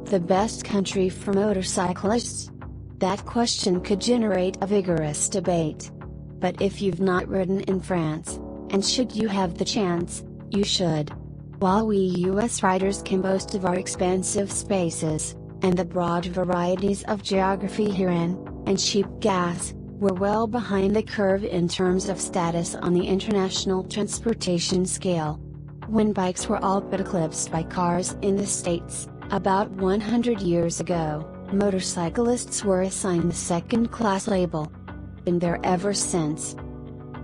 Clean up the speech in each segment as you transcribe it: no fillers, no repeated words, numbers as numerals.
the best country for motorcyclists? That question could generate a vigorous debate. But if you've not ridden in France, and should you have the chance, you should. While we US riders can boast of our expansive spaces, and the broad varieties of geography herein, and cheap gas, we're well behind the curve in terms of status on the international transportation scale. When bikes were all but eclipsed by cars in the States, about 100 years ago, motorcyclists were assigned the second-class label. Been there ever since.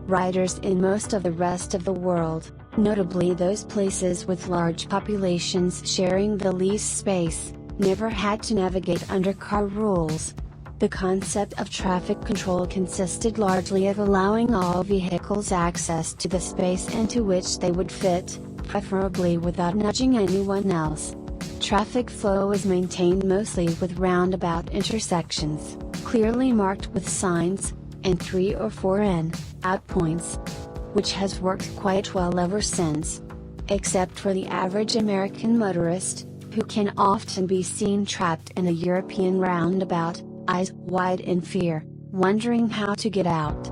Riders in most of the rest of the world, notably those places with large populations sharing the least space, never had to navigate under car rules. The concept of traffic control consisted largely of allowing all vehicles access to the space into which they would fit, preferably without nudging anyone else. Traffic flow was maintained mostly with roundabout intersections, clearly marked with signs, and 3 or 4 out points, which has worked quite well ever since. Except for the average American motorist, who can often be seen trapped in a European roundabout, eyes wide in fear, wondering how to get out.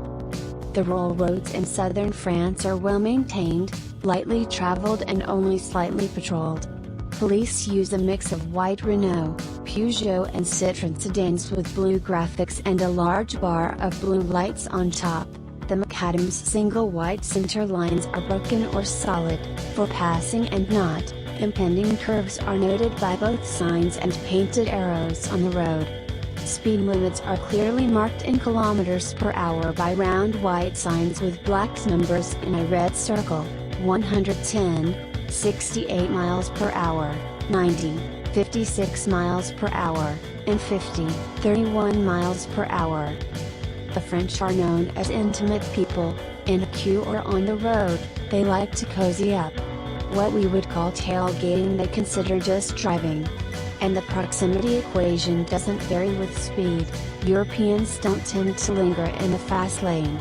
The rural roads in southern France are well maintained, lightly traveled and only slightly patrolled. Police use a mix of white Renault, Peugeot and Citroën sedans with blue graphics and a large bar of blue lights on top. The macadam's single white center lines are broken or solid, for passing and not. Impending curves are noted by both signs and painted arrows on the road. Speed limits are clearly marked in kilometers per hour by round white signs with black numbers in a red circle: 110, 68 miles per hour, 90, 56 miles per hour, and 50, 31 miles per hour. The French are known as intimate people. In a queue or on the road, they like to cozy up. What we would call tailgating they consider just driving. And the proximity equation doesn't vary with speed. Europeans don't tend to linger in the fast lane.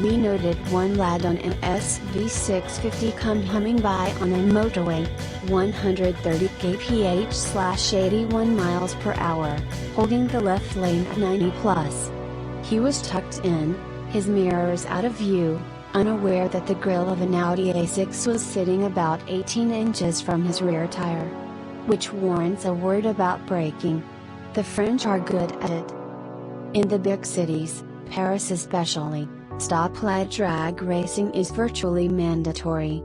We noted one lad on an SV650 come humming by on a motorway, 130 kph/81 miles per hour, holding the left lane at 90+. He was tucked in, his mirrors out of view, unaware that the grille of an Audi A6 was sitting about 18 inches from his rear tire. Which warrants a word about braking. The French are good at it. In the big cities, Paris especially, stoplight drag racing is virtually mandatory.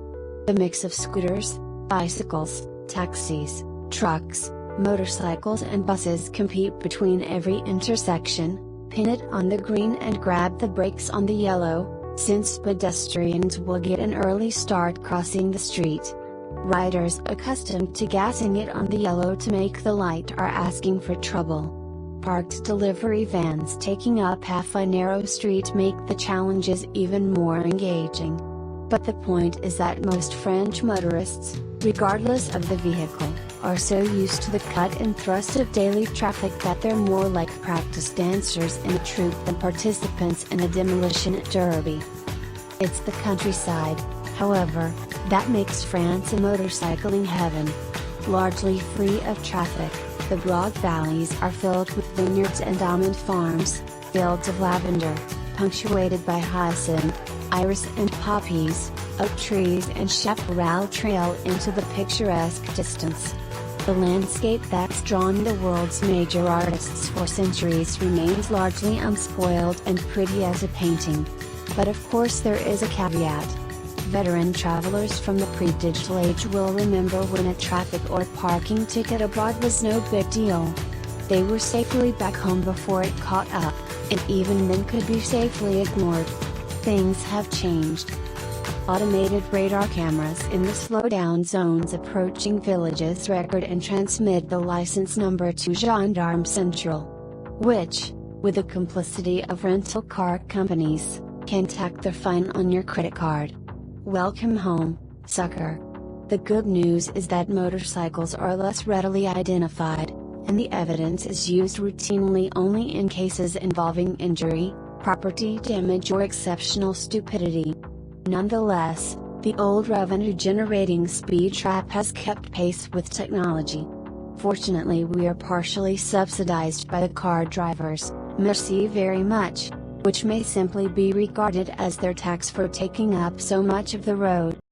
The mix of scooters, bicycles, taxis, trucks, motorcycles and buses compete between every intersection, pin it on the green and grab the brakes on the yellow, since pedestrians will get an early start crossing the street. Riders accustomed to gassing it on the yellow to make the light are asking for trouble. Parked delivery vans taking up half a narrow street make the challenges even more engaging. But the point is that most French motorists, regardless of the vehicle, are so used to the cut and thrust of daily traffic that they're more like practice dancers in a troupe than participants in a demolition derby. It's the countryside, however, that makes France a motorcycling heaven. Largely free of traffic, the broad valleys are filled with vineyards and almond farms, fields of lavender, punctuated by hyacinth, iris and poppies, oak trees and chaparral trail into the picturesque distance. The landscape that's drawn the world's major artists for centuries remains largely unspoiled and pretty as a painting. But of course there is a caveat. Veteran travelers from the pre-digital age will remember when a traffic or parking ticket abroad was no big deal. They were safely back home before it caught up, and even then could be safely ignored. Things have changed. Automated radar cameras in the slowdown zones approaching villages record and transmit the license number to Gendarme Central, which, with the complicity of rental car companies, can tack their fine on your credit card. Welcome home, sucker. The good news is that motorcycles are less readily identified, and the evidence is used routinely only in cases involving injury, property damage or exceptional stupidity. Nonetheless, the old revenue-generating speed trap has kept pace with technology. Unfortunately, we are partially subsidized by the car drivers, merci very much, which may simply be regarded as their tax for taking up so much of the road.